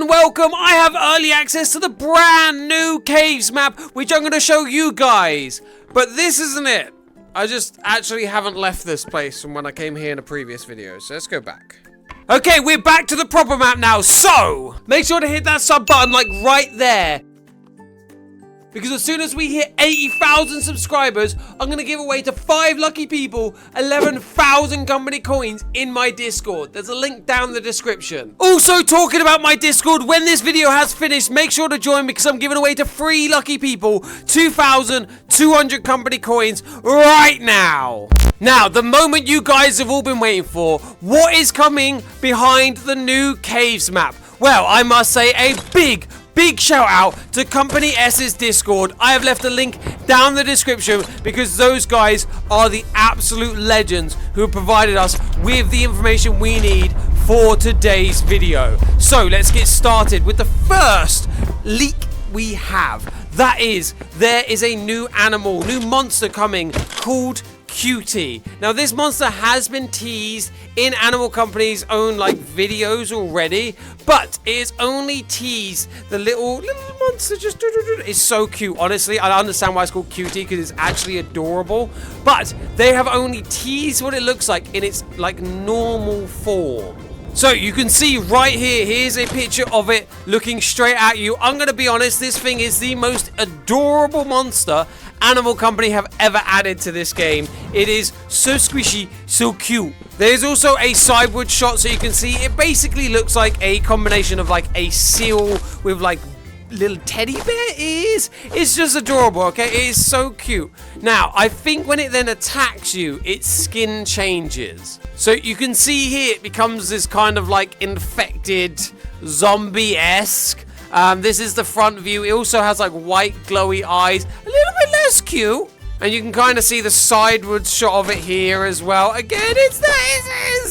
and welcome. I have early access to the brand new caves map, which I'm going to show you guys. But this isn't it. I just actually haven't left this place from when I came here in a previous video, so let's go back. Okay, we're back to the proper map now, so make sure to hit that sub button like right there. Because as soon as we hit 80,000 subscribers, I'm going to give away to 5 lucky people 11,000 company coins in my Discord. There's a link down in the description. Also, talking about my Discord, when this video has finished, make sure to join because I'm giving away to 3 lucky people 2,200 company coins right now. Now, the moment you guys have all been waiting for, what is coming behind the new caves map? Well, I must say a big shout out to Company S's Discord. I have left a link down in the description because those guys are the absolute legends who have provided us with the information we need for today's video. So let's get started with the first leak we have. That is, there is a new animal, new monster coming called Cutie. Now this monster has been teased in Animal Company's own videos already, but it is only teased the little monster. Just it's so cute. Honestly, I understand why it's called Cutie because it's actually adorable, but they have only teased what it looks like in its normal form. So you can see right here, here's a picture of it looking straight at you. I'm going to be honest, this thing is the most adorable monster Animal Company have ever added to this game. It is so squishy, so cute. There's also a sideward shot so you can see it basically looks like a combination of a seal with little teddy bear ears. It's just adorable, okay? It is so cute. Now, I think when it then attacks you, its skin changes. So you can see here it becomes this kind of infected zombie-esque. This is the front view. It also has white glowy eyes. A little bit less cute. And you can kind of see the sideward shot of it here as well. Again, it's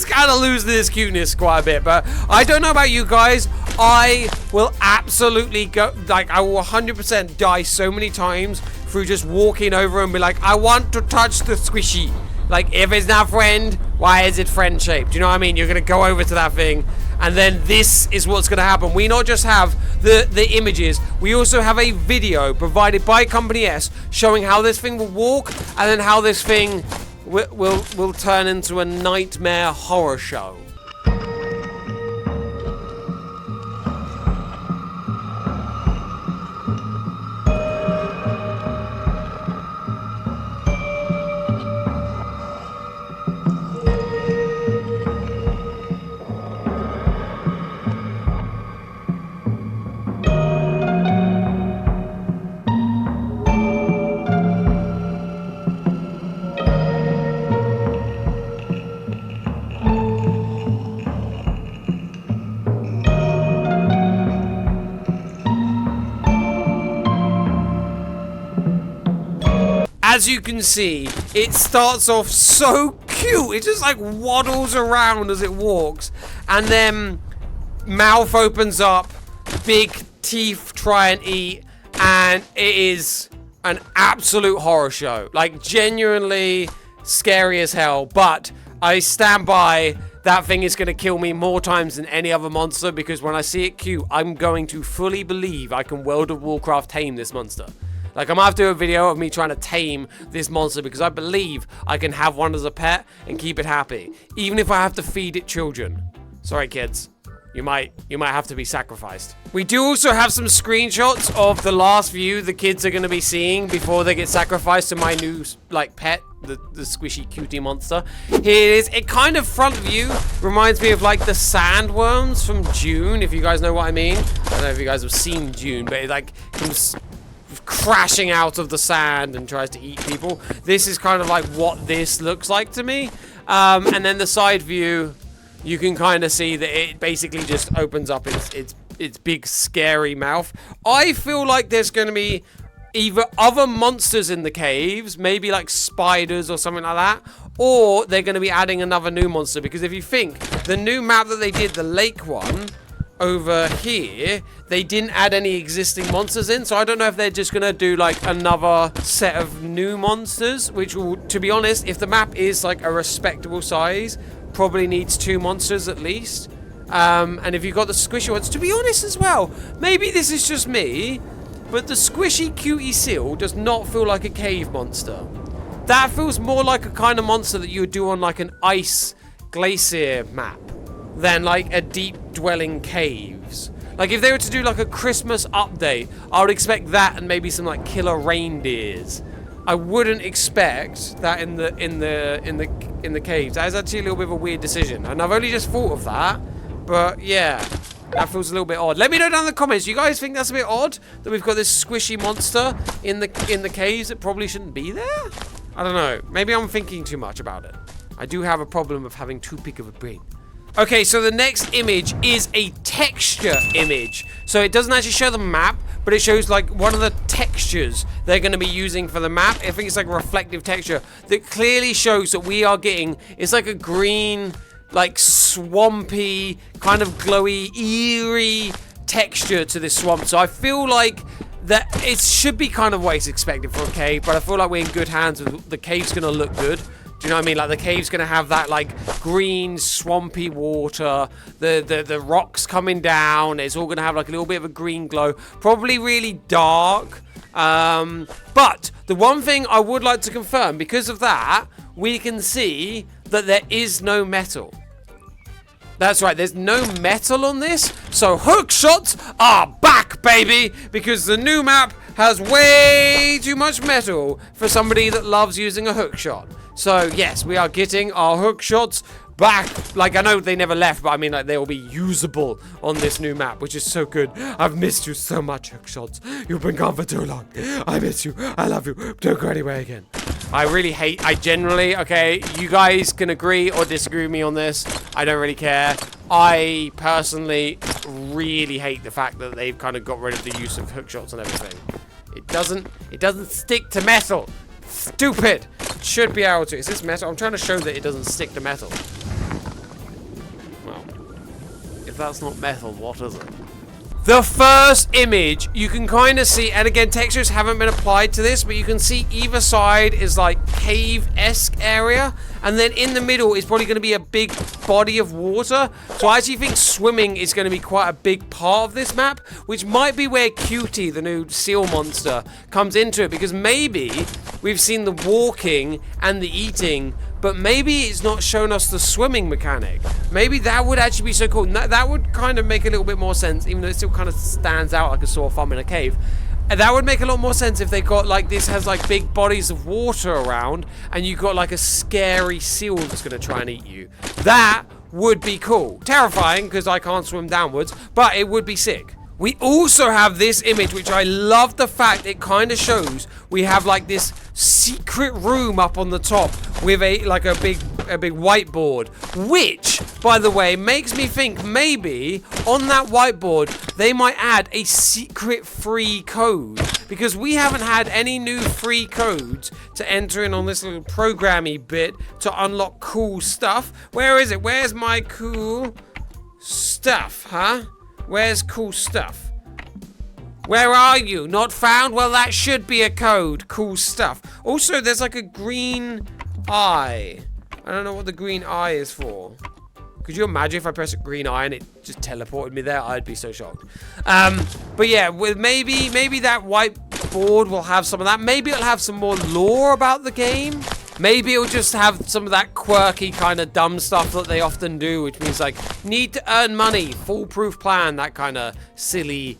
kind of losing its cuteness quite a bit. But I don't know about you guys. I will absolutely go, I will 100% die so many times through just walking over and be like, I want to touch the squishy. If it's not friend, why is it friend shaped? You know what I mean? You're going to go over to that thing. And then this is what's going to happen. We not just have the images, we also have a video provided by Company S showing how this thing will walk and then how this thing will turn into a nightmare horror show. As you can see, it starts off so cute. It just waddles around as it walks. And then mouth opens up, big teeth try and eat. And it is an absolute horror show. Genuinely scary as hell. But I stand by, that thing is going to kill me more times than any other monster. Because when I see it cute, I'm going to fully believe I can World of Warcraft tame this monster. I'm going to have to do a video of me trying to tame this monster because I believe I can have one as a pet and keep it happy. Even if I have to feed it children. Sorry, kids. You might have to be sacrificed. We do also have some screenshots of the last view the kids are going to be seeing before they get sacrificed to my new, pet, the squishy cutie monster. Here it is. It kind of front view reminds me of, the sandworms from June, if you guys know what I mean. I don't know if you guys have seen June, but it, comes crashing out of the sand and tries to eat people. This is kind of what this looks like to me. And then the side view, you can kind of see that it basically just opens up its big scary mouth. I feel like there's going to be either other monsters in the caves, maybe spiders or something like that, or they're going to be adding another new monster. Because if you think, the new map that they did, the lake one, over here, they didn't add any existing monsters in, so I don't know if they're just gonna do another set of new monsters, which will, to be honest, if the map is a respectable size, probably needs 2 monsters at least. And if you've got the squishy ones, to be honest as well, maybe this is just me, but the squishy cutie seal does not feel like a cave monster. That feels more like a kind of monster that you would do on like an ice glacier map than like a deep dwelling caves. Like if they were to do like a Christmas update, I would expect that and maybe some like killer reindeers. I wouldn't expect that in the caves. That is actually a little bit of a weird decision, and I've only just thought of that. But yeah, that feels a little bit odd. Let me know down in the comments. You guys think that's a bit odd that we've got this squishy monster in the caves that probably shouldn't be there? I don't know. Maybe I'm thinking too much about it. I do have a problem of having too big of a brain. Okay, so the next image is a texture image. So it doesn't actually show the map, but it shows like one of the textures they're going to be using for the map. I think it's like a reflective texture that clearly shows that we are getting, it's like a green, like swampy, kind of glowy, eerie texture to this swamp. So I feel like that it should be kind of what it's expected for a cave, but I feel like we're in good hands. The cave's going to look good. Do you know what I mean? Like the cave's gonna have that like green swampy water, the rocks coming down. It's all gonna have like a little bit of a green glow, probably really dark. But the one thing I would like to confirm, because of that, we can see that there is no metal. That's right, there's no metal on this, so hook shots are back, baby, because the new map has way too much metal for somebody that loves using a hook shot. So yes, we are getting our hook shots back. Like, I know they never left, but I mean, like, they will be usable on this new map, which is so good. I've missed you so much, hook shots. You've been gone for too long. I miss you. I love you. Don't go anywhere again. I generally, okay, you guys can agree or disagree with me on this. I don't really care. I personally really hate the fact that they've kind of got rid of the use of hook shots and everything. It doesn't stick to metal. Stupid. It should be able to. Is this metal? I'm trying to show that it doesn't stick to metal. Well, if that's not metal, what is it? The first image, you can kind of see, and again, textures haven't been applied to this, but you can see either side is like cave-esque area, and then in the middle is probably going to be a big body of water. So I actually think swimming is going to be quite a big part of this map, which might be where Cutie, the new seal monster, comes into it, because maybe we've seen the walking and the eating, but maybe it's not shown us the swimming mechanic. Maybe that would actually be so cool. That would kind of make a little bit more sense, even though it still kind of stands out like a sore thumb in a cave. And that would make a lot more sense if they got like, this has like big bodies of water around, and you got like a scary seal that's gonna try and eat you. That would be cool. Terrifying, because I can't swim downwards, but it would be sick. We also have this image, which I love the fact it kind of shows we have like this secret room up on the top with a big whiteboard, which, by the way, makes me think maybe on that whiteboard they might add a secret free code, because we haven't had any new free codes to enter in on this little programmy bit to unlock cool stuff. Where is it? Where's my cool stuff, huh? Where's cool stuff? Where are you? Not found? Well, that should be a code. Cool stuff. Also, there's like a green eye. I don't know what the green eye is for. Could you imagine if I pressed a green eye and it just teleported me there? I'd be so shocked. But yeah, with maybe that whiteboard will have some of that. Maybe it'll have some more lore about the game. Maybe it'll just have some of that quirky kind of dumb stuff that they often do, which means like, need to earn money, foolproof plan, that kind of silly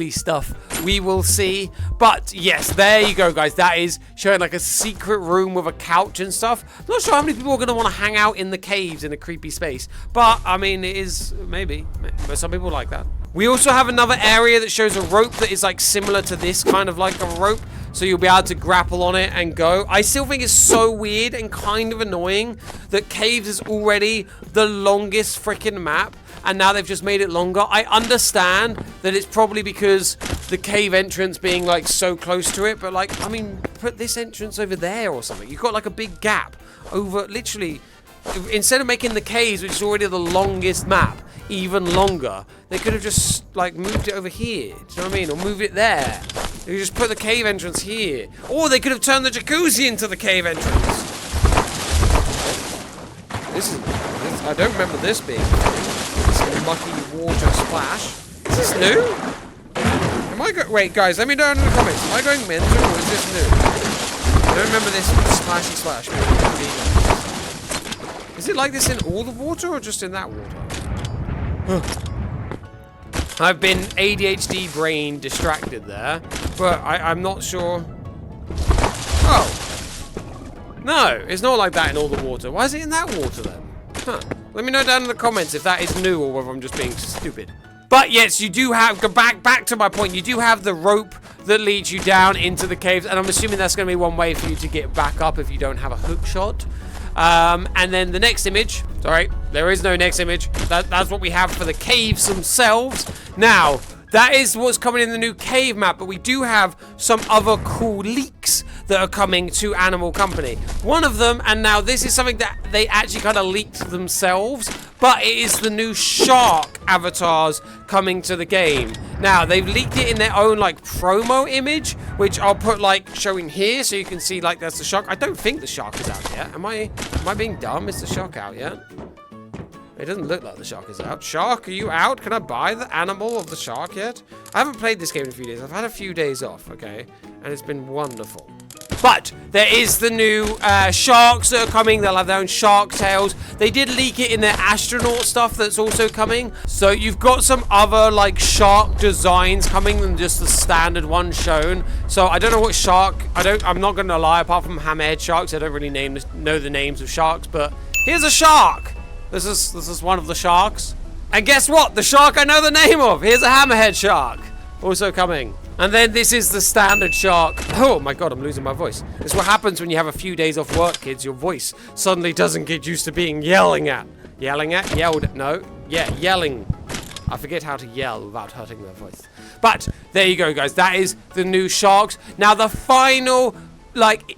stuff. We will see. But yes, there you go, guys. That is showing like a secret room with a couch and stuff. I'm not sure how many people are going to want to hang out in the caves in a creepy space. But, I mean, it is maybe. But some people like that. We also have another area that shows a rope that is like similar to this, kind of like a rope. So you'll be able to grapple on it and go. I still think it's so weird and kind of annoying that Caves is already the longest freaking map, and now they've just made it longer. I understand that it's probably because the cave entrance being like so close to it, but like, I mean, put this entrance over there or something. You've got like a big gap over, literally, instead of making the caves, which is already the longest map, even longer, they could have just like moved it over here. Do you know what I mean? Or move it there. They could just put the cave entrance here. Or they could have turned the jacuzzi into the cave entrance. I don't remember this being. This mucky water splash. Is this new? Am I wait, guys, let me know in the comments. Am I going mental or is this new? I don't remember this splashy splash. Is it like this in all the water or just in that water? I've been ADHD brain distracted there, but I'm not sure. Oh. No, it's not like that in all the water. Why is it in that water then? Huh. Let me know down in the comments if that is new or whether I'm just being stupid. But yes, you do have, go back to my point, you do have the rope that leads you down into the caves, and I'm assuming that's going to be one way for you to get back up if you don't have a hook shot. And then the next image, sorry, there is no next image. That's what we have for the caves themselves. Now, that is what's coming in the new cave map, but we do have some other cool leaks that are coming to Animal Company. One of them, and now this is something that they actually kind of leaked themselves, but it is the new shark avatars coming to the game. Now, they've leaked it in their own, like, promo image, which I'll put, like, showing here so you can see, like, that's the shark. I don't think the shark is out yet. Am I being dumb? Is the shark out yet? It doesn't look like the shark is out. Shark, are you out? Can I buy the animal of the shark yet? I haven't played this game in a few days. I've had a few days off, okay? And it's been wonderful. But there is the new sharks that are coming. They'll have their own shark tails. They did leak it in their astronaut stuff that's also coming. So you've got some other like shark designs coming than just the standard one shown. So I don't know what shark. I'm not going to lie. Apart from hammerhead sharks, I don't really know the names of sharks. But here's a shark. This is one of the sharks. And guess what? The shark I know the name of. Here's a hammerhead shark. Also coming. And then this is the standard shark. Oh my god, I'm losing my voice. This is what happens when you have a few days off work, kids. Your voice suddenly doesn't get used to being yelling at. Yelling at? Yelled at? No. Yeah, yelling. I forget how to yell without hurting my voice. But there you go, guys. That is the new sharks. Now the final, like,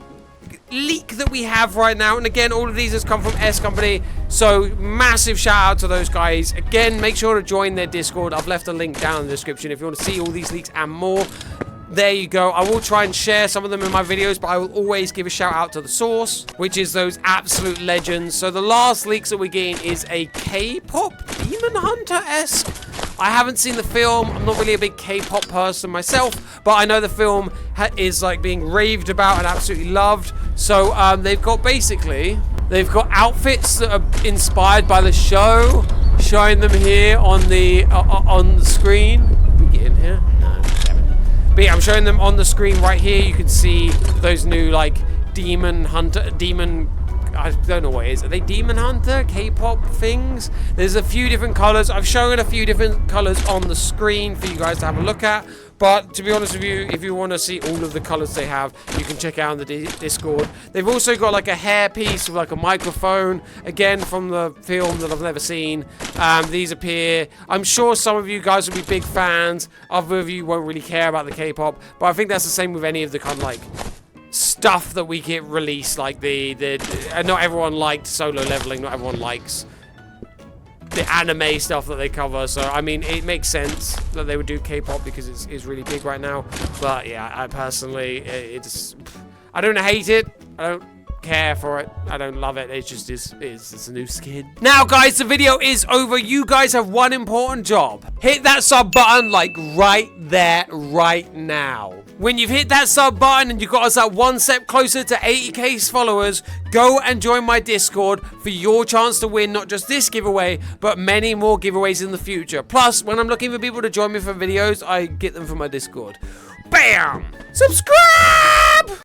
leak that we have right now, and again, all of these has come from S Company, so massive shout out to those guys. Again, make sure to join their Discord. I've left a link down in the description if you want to see all these leaks and more. There you go. I will try and share some of them in my videos, but I will always give a shout out to the source, which is those absolute legends. So the last leaks that we're getting is a K-pop Demon Hunter-esque. I haven't seen the film. I'm not really a big K-pop person myself, but I know the film is like being raved about and absolutely loved. So they've got outfits that are inspired by the show, showing them here on the screen. Can we get in here? No, damn it. But yeah, I'm showing them on the screen right here. You can see those new like I don't know what it is. Are they Demon Hunter K-pop things? There's a few different colors. I've shown a few different colors on the screen for you guys to have a look at. But to be honest with you, if you want to see all of the colors they have, you can check out on the Discord. They've also got like a hair piece with like a microphone, again from the film that I've never seen. These appear. I'm sure some of you guys will be big fans. Other of you won't really care about the K-pop. But I think that's the same with any of the kind of like stuff that we get released, like not everyone liked Solo Leveling, not everyone likes the anime stuff that they cover, so I mean it makes sense that they would do K-pop because it's really big right now. But yeah, I personally, I don't hate it, I don't care for it, I don't love it. It's just it's a new skin. Now guys, the video is over. You guys have one important job. Hit that sub button like right there, right now. When you've hit that sub button and you've got us that one step closer to 80k followers, go and join my Discord for your chance to win not just this giveaway, but many more giveaways in the future. Plus, when I'm looking for people to join me for videos, I get them from my Discord. Bam! Subscribe!